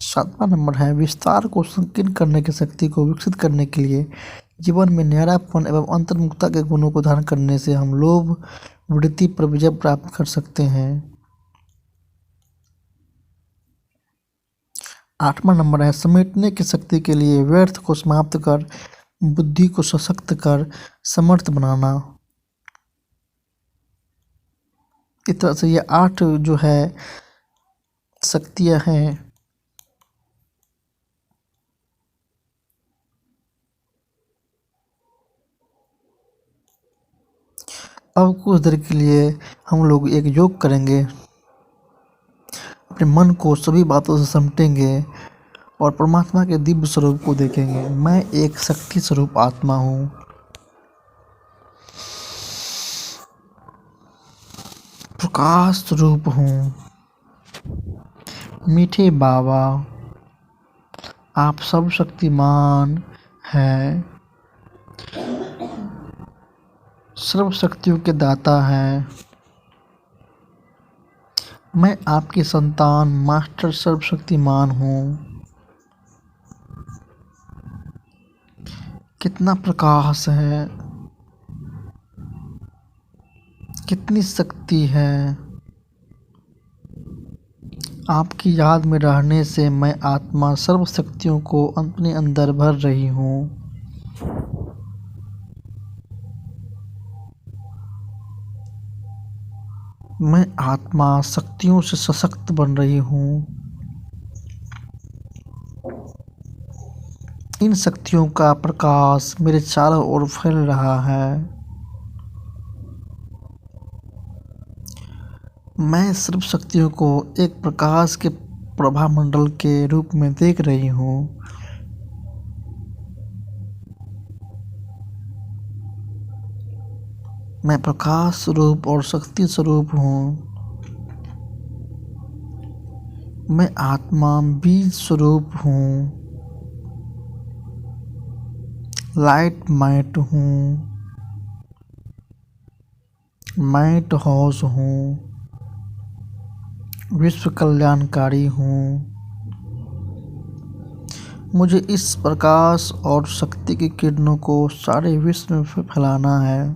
सातवां नंबर है, विस्तार को संकीर्ण करने की शक्ति को विकसित करने के लिए जीवन में न्यारापन एवं अंतर्मुखता के गुणों को धारण करने से हम लोभ वृत्ति पर विजय प्राप्त कर सकते हैं। आठवां नंबर है, समेटने की शक्ति के लिए व्यर्थ को समाप्त कर बुद्धि को सशक्त कर समर्थ बनाना। इस तरह से ये 8 जो है शक्तियां हैं। अब कुछ देर के लिए हम लोग एक योग करेंगे, अपने मन को सभी बातों से समेटेंगे और परमात्मा के दिव्य स्वरूप को देखेंगे। मैं एक शक्ति स्वरूप आत्मा हूँ। प्रकाश स्वरूप हूँ। मीठे बाबा, आप सर्वशक्तिमान हैं, सर्व शक्तियों के दाता हैं। मैं आपकी संतान मास्टर सर्वशक्तिमान हूँ। कितना प्रकाश है, कितनी शक्ति है। आपकी याद में रहने से मैं आत्मा सर्व शक्तियों को अपने अंदर भर रही हूँ। मैं आत्मा शक्तियों से सशक्त बन रही हूँ। इन शक्तियों का प्रकाश मेरे चारों ओर फैल रहा है। मैं सर्व शक्तियों को एक प्रकाश के प्रभा मंडल के रूप में देख रही हूँ। मैं प्रकाश स्वरूप और शक्ति स्वरूप हूँ। मैं आत्मा बीज स्वरूप हूँ। लाइट माइट हूँ। माइट हाउस हूँ। विश्व कल्याणकारी हूँ। मुझे इस प्रकाश और शक्ति की किरणों को सारे विश्व में फैलाना है।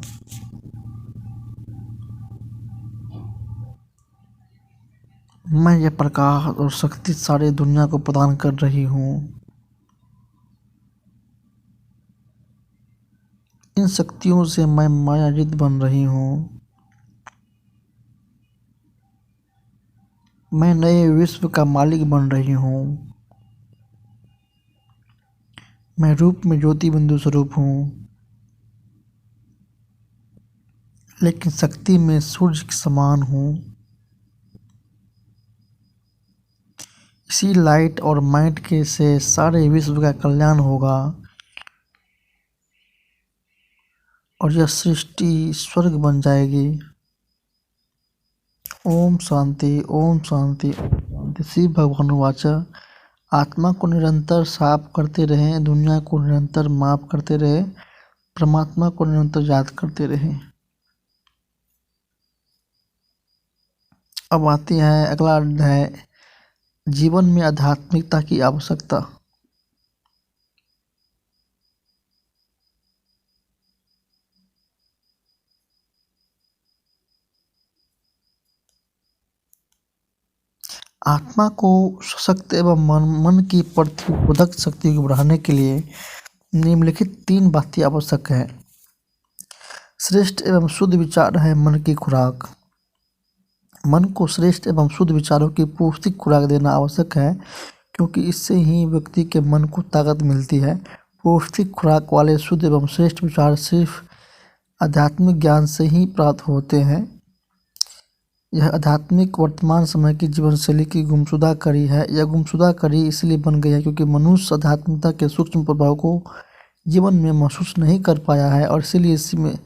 मैं यह प्रकाश और शक्ति सारी दुनिया को प्रदान कर रही हूँ। इन शक्तियों से मैं मायाजित बन रही हूँ। मैं नए विश्व का मालिक बन रही हूँ। मैं रूप में ज्योति बिंदु स्वरूप हूँ, लेकिन शक्ति में सूर्य के समान हूँ। इसी लाइट और माइट के से सारे विश्व का कल्याण होगा और यह सृष्टि स्वर्ग बन जाएगी। ओम शांति, ओम शांति, ओम शांति। शिव भगवान वाच, आत्मा को निरंतर साफ करते रहें, दुनिया को निरंतर माफ करते रहें, परमात्मा को निरंतर याद करते रहें। अब आती है अगला अध्याय, जीवन में आध्यात्मिकता की आवश्यकता। आत्मा को सशक्त एवं मन की प्रतिरोधक शक्ति को बढ़ाने के लिए निम्नलिखित 3 बातें आवश्यक है। श्रेष्ठ एवं शुद्ध विचार है मन की खुराक। मन को श्रेष्ठ एवं शुद्ध विचारों की पौष्टिक खुराक देना आवश्यक है, क्योंकि इससे ही व्यक्ति के मन को ताकत मिलती है। पौष्टिक खुराक वाले शुद्ध एवं श्रेष्ठ विचार सिर्फ आध्यात्मिक ज्ञान से ही प्राप्त होते हैं। यह आध्यात्मिक वर्तमान समय की जीवन शैली की गुमशुदा कड़ी है। यह गुमशुदा कड़ी इसलिए बन गई है क्योंकि मनुष्य आध्यात्मिकता के सूक्ष्म प्रभाव को जीवन में महसूस नहीं कर पाया है, और इसीलिए इसमें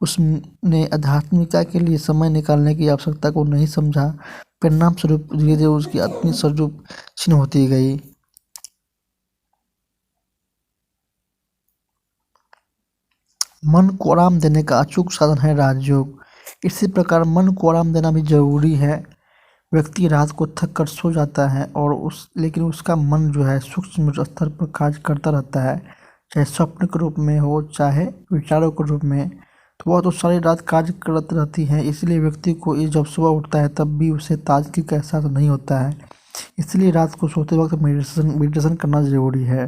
उसने आध्यात्मिकता के लिए समय निकालने की आवश्यकता को नहीं समझा। परिणाम स्वरूप धीरे धीरे उसकी आत्मिक स्वरूप क्षीण होती गई। मन को आराम देने का अचूक साधन है राजयोग। इसी प्रकार मन को आराम देना भी जरूरी है। व्यक्ति रात को थक कर सो जाता है और लेकिन उसका मन जो है सूक्ष्म स्तर पर कार्य करता रहता है, चाहे स्वप्न के रूप में हो चाहे विचारों के रूप में, तो वह तो सारी रात कार्य करती रहती है। इसलिए व्यक्ति को ये जब सुबह उठता है तब भी उसे ताजगी का एहसास नहीं होता है। इसलिए रात को सोते वक्त मेडिटेशन करना जरूरी है।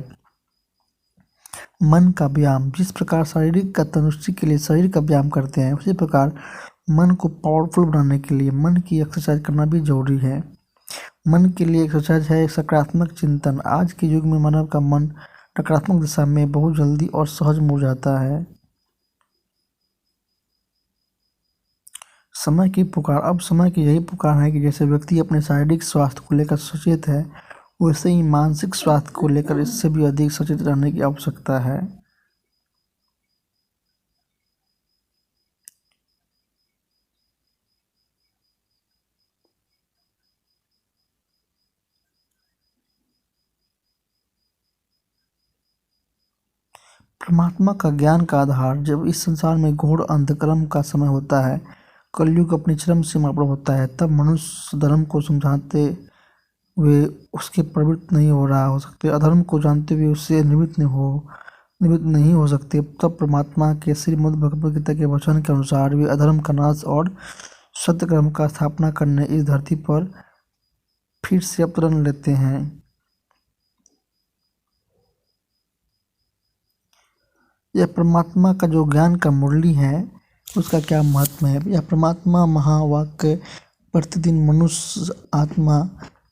मन का व्यायाम। जिस प्रकार शारीरिक का तंदुरुस्ती के लिए शरीर का व्यायाम करते हैं, उसी प्रकार मन को पावरफुल बनाने के लिए मन की एक्सरसाइज करना भी जरूरी है। मन के लिए एक्सरसाइज है सकारात्मक चिंतन। आज के युग में मानव का मन नकारात्मक दिशा में बहुत जल्दी और सहज मुड़ जाता है। समय की पुकार। अब समय की यही पुकार है कि जैसे व्यक्ति अपने शारीरिक स्वास्थ्य को लेकर सचेत है, वैसे ही मानसिक स्वास्थ्य को लेकर इससे भी अधिक सचेत रहने की आवश्यकता है। परमात्मा का ज्ञान का आधार। जब इस संसार में घोर अंधकर्म का समय होता है, कलयुग अपनी चरम सीमा पर होता है, तब मनुष्य धर्म को समझाते हुए उसके प्रवृत्त नहीं हो रहा हो सकते, अधर्म को जानते हुए उससे निवृत्त नहीं हो सकते, तब परमात्मा के श्रीमद् भगवद गीता के वचन के अनुसार वे अधर्म का नाश और सत्यकर्म का स्थापना करने इस धरती पर फिर से अवतरण लेते हैं। यह परमात्मा का जो ज्ञान का मुरली है, उसका क्या महत्व है। यह परमात्मा महावाक्य प्रतिदिन मनुष्य आत्मा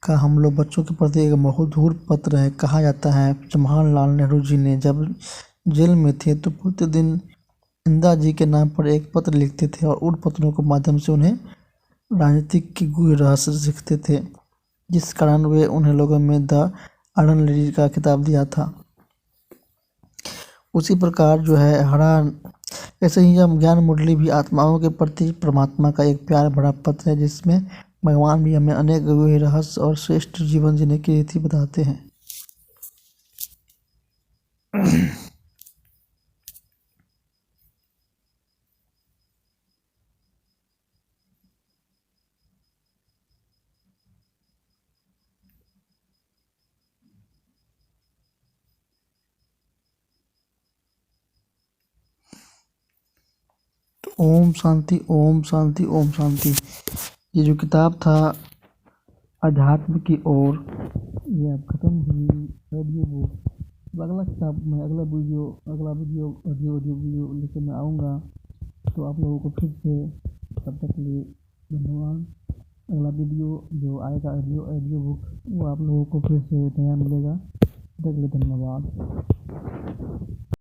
का हम लोग बच्चों के प्रति एक मधुर पत्र है। कहा जाता है जवाहरलाल नेहरू जी ने जब जेल में थे तो प्रतिदिन इंदिरा जी के नाम पर एक पत्र लिखते थे और उन पत्रों के माध्यम से उन्हें राजनीतिक की गूढ़ रहस्य सीखते थे, जिस कारण वे उन्हें लोगों में द आयरन लेडी का खिताब दिया था। उसी प्रकार जो है हरा ऐसे ही हम ज्ञान मुरली भी आत्माओं के प्रति परमात्मा का एक प्यार भरा पत्र है, जिसमें भगवान भी हमें अनेक गहरे रहस्य और श्रेष्ठ जीवन जीने की रीति बताते हैं। तो ओम शांति, ओम शांति, ओम शांति। ये जो किताब था अध्यात्म की ओर, ये अब खत्म हुई ऑडियो बुक। अब अगला किताब में अगला वीडियो ऑडियो लेकर मैं आऊँगा, तो आप लोगों को फिर से तब तक के लिए धन्यवाद। अगला वीडियो जो आएगा ऑडियो बुक, वो आप लोगों को फिर से नया मिलेगा। तब तक के लिए धन्यवाद।